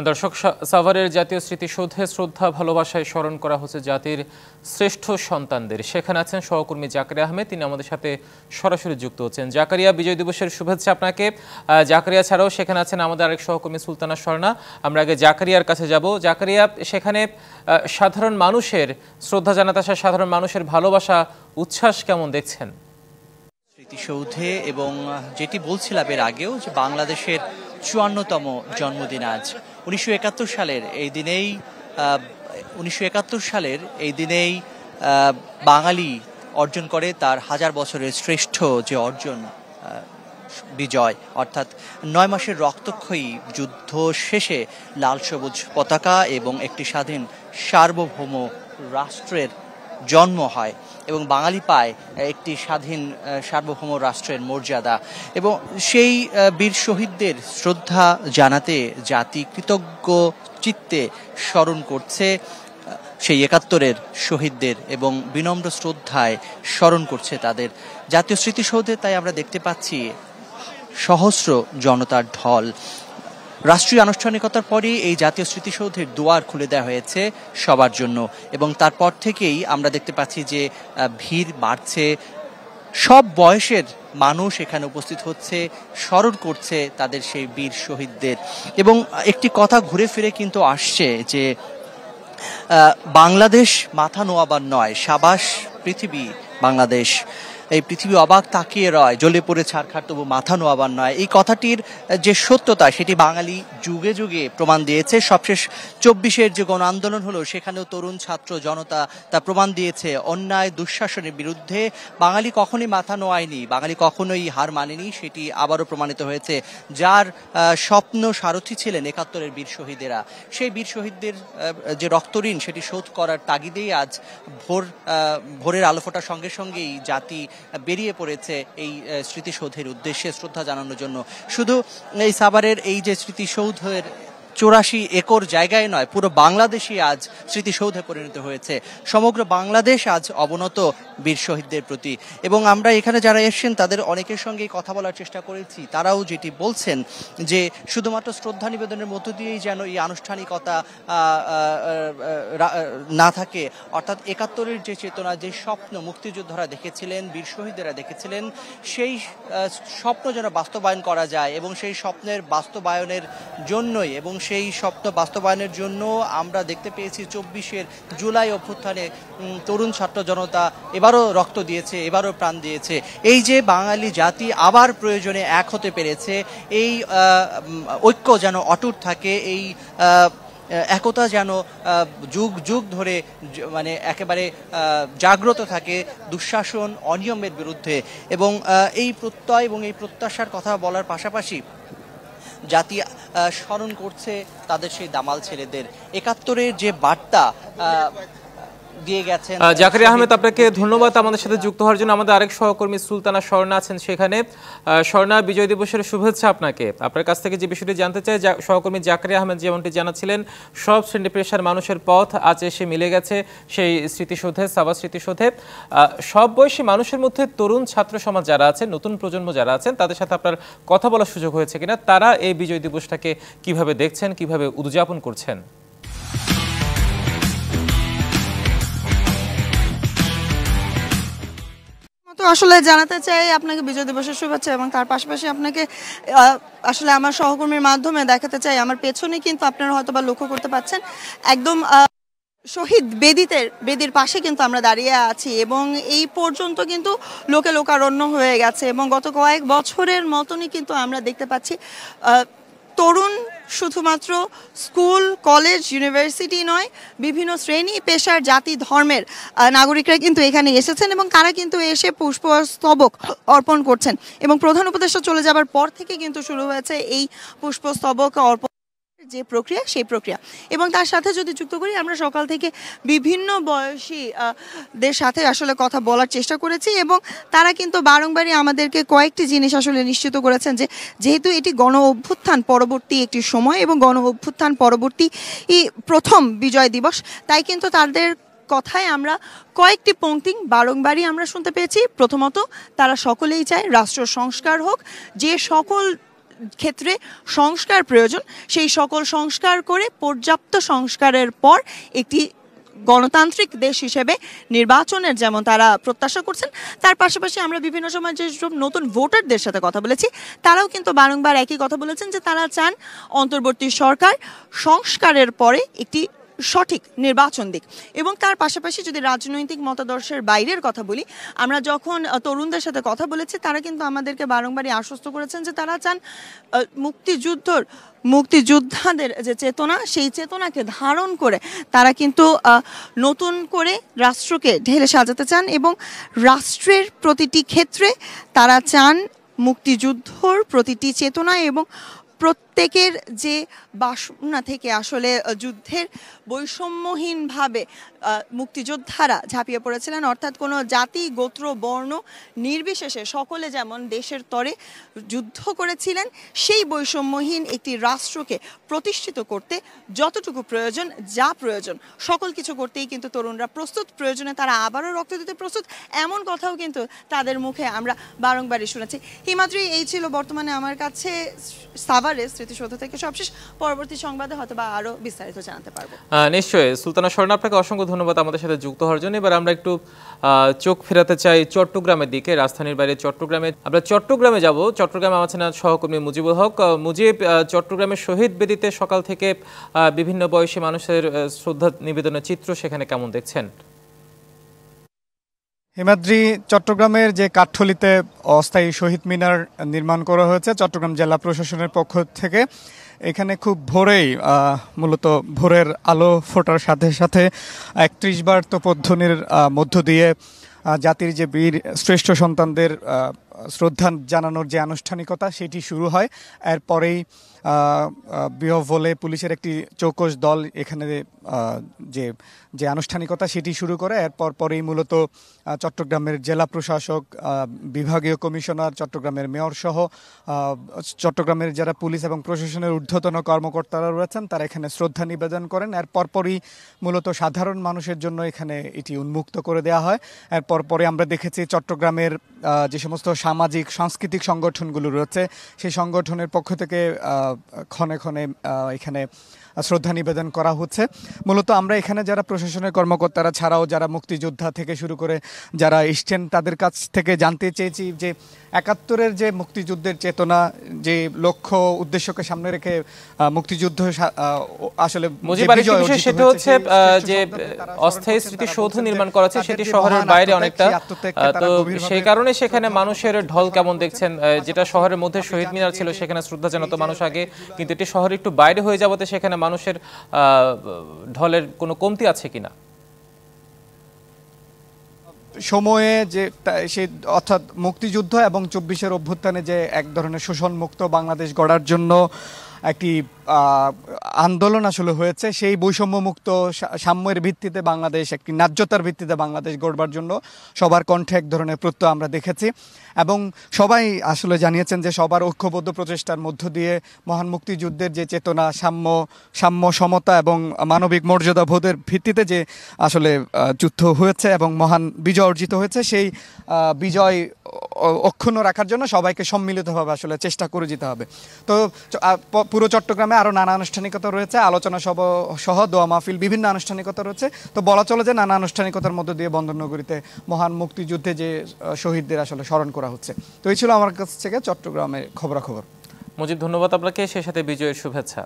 দর্শক, সাভারের জাতীয় স্মৃতিসৌধে শ্রদ্ধা ভালোবাসায় স্মরণ করা হচ্ছে জাতির শ্রেষ্ঠ সন্তানদের। সেখানে আছেন সহকর্মী জাকারিয়া আহমেদ, তিনি আমাদের সাথে সরাসরি যুক্ত হচ্ছেন। জাকারিয়া, বিজয় দিবসের শুভেচ্ছা আপনাকে। জাকারিয়া ছাড়াও সেখানে আছেন আমাদের আরেক সহকর্মী সুলতানা স্বর্ণা। আমরা আগে জাকারিয়ার কাছে যাব। জাকারিয়া, সেখানে সাধারণ মানুষের শ্রদ্ধা জানাতে আসা সাধারণ মানুষের ভালোবাসা উচ্ছ্বাস কেমন দেখছেন? স্মৃতিসৌধে এবং যেটি বলছিলাম এর আগেও যে বাংলাদেশের ৫৪তম জন্মদিন আজ ১৯৭১ সালের এই দিনেই বাঙালি অর্জন করে তার হাজার বছরের শ্রেষ্ঠ যে অর্জন, বিজয়, অর্থাৎ ৯ মাসের রক্তক্ষয়ী যুদ্ধ শেষে লাল সবুজ পতাকা এবং একটি স্বাধীন সার্বভৌম রাষ্ট্রের জন্ম হয় এবং বাঙালি পায় একটি স্বাধীন সার্বভৌম রাষ্ট্রের মর্যাদা। এবং সেই বীর শহীদদের শ্রদ্ধা জানাতে জাতি কৃতজ্ঞ চিত্তে স্মরণ করছে সেই ৭১-এর শহীদদের এবং বিনম্র শ্রদ্ধায় স্মরণ করছে তাদের। জাতীয় স্মৃতিসৌধে তাই আমরা দেখতে পাচ্ছি সহস্র জনতার ঢল। রাষ্ট্রীয় আনুষ্ঠানিকতার পরই এই জাতীয় স্মৃতিসৌধের দুয়ার খুলে দেওয়া হয়েছে সবার জন্য এবং তারপর থেকেই আমরা দেখতে পাচ্ছি যে ভিড় বাড়ছে। সব বয়সের মানুষ এখানে উপস্থিত হচ্ছে, স্মরণ করছে তাদের সেই বীর শহীদদের। এবং একটি কথা ঘুরে ফিরে কিন্তু আসছে যে বাংলাদেশ মাথা নোয়াবার নয়, সাবাস পৃথিবী বাংলাদেশ, এই পৃথিবী অবাক তাকিয়ে রয়, জ্বলে পড়ে ছারখার তবু মাথা নোয়াবার নয়। এই কথাটির যে সত্যতা সেটি বাঙালি যুগে যুগে প্রমাণ দিয়েছে। সবশেষ ২৪-এর যে গণ আন্দোলন হলো সেখানেও তরুণ ছাত্র জনতা তা প্রমাণ দিয়েছে অন্যায় দুঃশাসনের বিরুদ্ধে বাঙালি কখনোই মাথা নোয়ায়নি, বাঙালি কখনোই হার মানেনি। সেটি আবারও প্রমাণিত হয়েছে। যার স্বপ্ন সারথি ছিলেন ৭১-এর বীর শহীদেরা, সেই বীর শহীদদের যে রক্তঋণ সেটি শোধ করার তাগিদেই আজ ভোরের আলো ফোটার সঙ্গে সঙ্গেই জাতি বেরিয়ে পড়েছে এই স্মৃতিসৌধের উদ্দেশ্যে শ্রদ্ধা জানানোর জন্য। শুধু এই সাভারের এই যে স্মৃতিসৌধের ৮৪ একর জায়গায় নয়, পুরো বাংলাদেশই আজ স্মৃতিসৌধে পরিণত হয়েছে। সমগ্র বাংলাদেশ আজ অবনত বীর শহীদদের প্রতি। এবং আমরা এখানে যারা এসেছেন তাদের অনেকের সঙ্গেই কথা বলার চেষ্টা করেছি। তারাও যেটি বলছেন যে শুধুমাত্র শ্রদ্ধা নিবেদনের মধ্য দিয়েই যেন এই আনুষ্ঠানিকতা না থাকে, অর্থাৎ ৭১-এর যে চেতনা, যে স্বপ্ন মুক্তিযোদ্ধারা দেখেছিলেন, বীর শহীদেরা দেখেছিলেন, সেই স্বপ্ন যেন বাস্তবায়ন করা যায়। এবং সেই স্বপ্নের বাস্তবায়নের জন্যই এবং সেই স্বপ্ন বাস্তবায়নের জন্য আমরা দেখতে পেয়েছি ২৪-এর জুলাই অভ্যুত্থানে তরুণ ছাত্র জনতা এবারও রক্ত দিয়েছে, এবারও প্রাণ দিয়েছে। এই যে বাঙালি জাতি আবার প্রয়োজনে এক হতে পেরেছে, এই ঐক্য যেন অটুট থাকে, এই একতা যেন যুগ যুগ ধরে মানে একেবারে জাগ্রত থাকে দুঃশাসন অনিয়মের বিরুদ্ধে। এবং এই প্রত্যয় এবং এই প্রত্যাশার কথা বলার পাশাপাশি জাতি স্মরণ করছে তাদের সেই দামাল ছেলেদের। ৭১-এর যে বার্তা দিয়ে গেছেন। জাকারিয়া আহমেদ, আপনাকে ধন্যবাদ আমাদের সাথে যুক্ত হওয়ার জন্য। আমাদের আরেক সহকর্মী সুলতানা স্বর্ণা আছেন সেখানে। স্বর্ণা, বিজয় দিবসের শুভেচ্ছা আপনাকে। আপনার কাছ থেকে যে বিষয়টি জানতে চাই, সহকর্মী জাকারিয়া আহমেদ যেমনটি জানাচ্ছিলেন, সব শ্রেণী পেশার মানুষের পথ আজ এসে মিলে গেছে সেই স্মৃতিসৌধে, সাভার স্মৃতিসৌধে। সব বয়সী মানুষের মধ্যে তরুণ ছাত্র সমাজ যারা আছেন, নতুন প্রজন্ম যারা আছেন, তাদের সাথে আপনার কথা বলার সুযোগ হয়েছে কিনা? তারা এই বিজয় দিবসটাকে কিভাবে দেখছেন, কিভাবে উদযাপন করছেন? তো আসলে জানাতে চাই আপনাকে বিজয় দিবসের শুভেচ্ছা এবং তার পাশাপাশি আপনাকে আসলে আমার সহকর্মীর মাধ্যমে দেখাতে চাই আমার পেছনে কিন্তু আপনারা হয়তো বা লক্ষ্য করতে পাচ্ছেন একদম শহীদ বেদির পাশে কিন্তু আমরা দাঁড়িয়ে আছি এবং এই পর্যন্ত কিন্তু লোকে লোকারণ্য হয়ে গেছে এবং গত কয়েক বছরের মতনই কিন্তু আমরা দেখতে পাচ্ছি তরুণ শুধুমাত্র স্কুল, কলেজ, ইউনিভার্সিটি নয়, বিভিন্ন শ্রেণী পেশার, জাতি, ধর্মের নাগরিকরা কিন্তু এখানে এসেছেন এবং তারা কিন্তু এসে পুষ্পস্তবক অর্পণ করছেন। এবং প্রধান উপদেষ্টা চলে যাবার পর থেকে কিন্তু শুরু হয়েছে এই পুষ্পস্তবক অর্পণ যে প্রক্রিয়া, সেই প্রক্রিয়া। এবং তার সাথে যদি যুক্ত করি, আমরা সকাল থেকে বিভিন্ন বয়সীদের সাথে আসলে কথা বলার চেষ্টা করেছি এবং তারা কিন্তু বারংবারই আমাদেরকে কয়েকটি জিনিস আসলে নিশ্চিত করেছেন যে যেহেতু এটি গণ অভ্যুত্থান পরবর্তী একটি সময় এবং গণ অভ্যুত্থান পরবর্তী প্রথম বিজয় দিবস, তাই কিন্তু তাদের কথায় আমরা কয়েকটি পংক্তি বারংবারই আমরা শুনতে পেয়েছি। প্রথমত, তারা সকলেই চায় রাষ্ট্র সংস্কার হোক, যে সকল ক্ষেত্রে সংস্কার প্রয়োজন, সেই সকল সংস্কার করে পর্যাপ্ত সংস্কারের পর একটি গণতান্ত্রিক দেশ হিসেবে নির্বাচনের যেমন তারা প্রত্যাশা করছেন, তার পাশাপাশি আমরা বিভিন্ন সময় যেসব নতুন ভোটারদের সাথে কথা বলেছি তারাও কিন্তু বারংবার একই কথা বলেছেন যে তারা চান অন্তর্বর্তী সরকার সংস্কারের পরে একটি সঠিক নির্বাচন দিক। এবং তার পাশাপাশি যদি রাজনৈতিক মতাদর্শের বাইরের কথা বলি, আমরা যখন তরুণদের সাথে কথা বলেছি তারা কিন্তু আমাদেরকে বারংবারই আশ্বস্ত করেছেন যে তারা চান মুক্তিযোদ্ধাদের যে চেতনা, সেই চেতনাকে ধারণ করে তারা কিন্তু নতুন করে রাষ্ট্রকে ঢেলে সাজাতে চান এবং রাষ্ট্রের প্রতিটি ক্ষেত্রে তারা চান মুক্তিযুদ্ধর প্রতিটি চেতনা এবং প্রত্যেকের যে বাসনা থেকে আসলে যুদ্ধের বৈষম্যহীনভাবে মুক্তিযোদ্ধারা ঝাঁপিয়ে পড়েছিলেন, অর্থাৎ কোনো জাতি গোত্র বর্ণ নির্বিশেষে সকলে যেমন দেশের তরে যুদ্ধ করেছিলেন, সেই বৈষম্যহীন একটি রাষ্ট্রকে প্রতিষ্ঠিত করতে যতটুকু প্রয়োজন, যা প্রয়োজন সকল কিছু করতেই কিন্তু তরুণরা প্রস্তুত। প্রয়োজনে তারা আবারও রক্ত দিতে প্রস্তুত, এমন কথাও কিন্তু তাদের মুখে আমরা বারংবারই শুনেছি। হিমাদ্রি, এই ছিল বর্তমানে আমার কাছে সাভারের স্মৃতিসৌধ থেকে সবশেষ। পরবর্তী সংবাদে হয়তো বা আরো বিস্তারিত জানাতে পারবো। নিশ্চয়ই সুলতানা স্বর্ণা, আপনাকে অসংখ্য ধন্যবাদ আমাদের সাথে যুক্ত হওয়ার জন্য। এবার আমরা একটু চোখ ফেরাতে চাই চট্টগ্রামের দিকে, রাজধানীর বাইরে চট্টগ্রামে। আমরা চট্টগ্রামে যাব। চট্টগ্রামে আছেন সহকর্মী মুজিবুল হক। মুজিব, চট্টগ্রামের শহীদ বেদিতে সকাল থেকে বিভিন্ন বয়সী মানুষের শ্রদ্ধা নিবেদনের চিত্র সেখানে কেমন দেখছেন? হিমাদ্রি, চট্টগ্রামের যে কাঠঠলিতে অস্থায়ী শহীদ মিনার নির্মাণ করা হয়েছে চট্টগ্রাম জেলা প্রশাসনের পক্ষ থেকে, এখানে খুব ভোরেই মূলত ভোরের আলো ফোটার সাথে সাথে ৩১ বার তোপধ্বনির মধ্য দিয়ে জাতির যে বীর শ্রেষ্ঠ সন্তানদের শ্রদ্ধা জানানোর যে আনুষ্ঠানিকতা সেটি শুরু হয়। এরপরেই বলে পুলিশের একটি চৌকস দল এখানে যে আনুষ্ঠানিকতা সেটি শুরু করে। এরপর পরেই মূলত চট্টগ্রামের জেলা প্রশাসক, বিভাগীয় কমিশনার, চট্টগ্রামের মেয়র সহ চট্টগ্রামের যারা পুলিশ এবং প্রশাসনের ঊর্ধ্বতন কর্মকর্তারা রয়েছেন তারা এখানে শ্রদ্ধা নিবেদন করেন। এরপর পরই মূলত সাধারণ মানুষের জন্য এখানে এটি উন্মুক্ত করে দেওয়া হয়। এরপর পরে আমরা দেখেছি চট্টগ্রামের যে সমস্ত সামাজিক সাংস্কৃতিক সংগঠনগুলো রয়েছে সেই সংগঠনের পক্ষ থেকে ক্ষণে ক্ষণে এখানে শ্রদ্ধা নিবেদন করা হচ্ছে। মূলত আমরা এখানে যারা প্রশাসনের কর্মকর্তারা ছাড়াও যারা মুক্তিযোদ্ধা থেকে শুরু করে যারা এসছেন তাদের কাছ থেকে জানতে চেয়েছি যে ৭১-এর যে মুক্তিযুদ্ধের চেতনা, যে লক্ষ্য উদ্দেশ্যকে সামনে রেখে মুক্তিযুদ্ধ আসলে সেটা হচ্ছে যে অস্থায়ী স্মৃতিসৌধ নির্মাণ করা হচ্ছে সেটি শহরের বাইরে অনেকটা, তো সেই কারণে সেখানে মানুষের ঢল কেমন দেখছেন? যেটা শহরের মধ্যে শহীদ মিনার ছিল সেখানে শ্রদ্ধা জানাতো মানুষ আগে, কিন্তু এটি শহরে একটু বাইরে হয়ে যাওয়াতে সেখানে মানুষের ঢলের কোনো কমতি আছে কিনা? সময়ে যে সেই অর্থাৎ মুক্তিযুদ্ধ এবং ২৪-এর অভ্যুত্থানে যে এক ধরনের শোষণ মুক্ত বাংলাদেশ গড়ার জন্য একটি আন্দোলন আসলে হয়েছে, সেই বৈষম্যমুক্ত সাম্যের ভিত্তিতে বাংলাদেশ, একটি ন্যায্যতার ভিত্তিতে বাংলাদেশ গড়বার জন্য সবার কণ্ঠে এক ধরনের প্রত্যয় আমরা দেখেছি এবং সবাই আসলে জানিয়েছেন যে সবার ঐক্যবদ্ধ প্রচেষ্টার মধ্য দিয়ে মহান মুক্তিযুদ্ধের যে চেতনা, সাম্য সমতা এবং মানবিক মর্যাদা বোধের ভিত্তিতে যে আসলে যুদ্ধ হয়েছে এবং মহান বিজয় অর্জিত হয়েছে, সেই বিজয় অক্ষুণ্ণ রাখার জন্য সবাইকে সম্মিলিতভাবে আসলে চেষ্টা করে যেতে হবে। তো পুরো চট্টগ্রামে আরও নানা আনুষ্ঠানিকতা রয়েছে, আলোচনা সহ দোয়া মাহফিল, বিভিন্ন আনুষ্ঠানিকতা রয়েছে। তো বলা চলে যে নানা আনুষ্ঠানিকতার মধ্য দিয়ে বন্দরনগরীতে মহান মুক্তিযুদ্ধে যে শহীদদের আসলে স্মরণ করা হচ্ছে। তো এই ছিল আমার কাছ থেকে চট্টগ্রামের খবরাখবর। মুজিব, ধন্যবাদ আপনাকে, সেই সাথে বিজয়ের শুভেচ্ছা।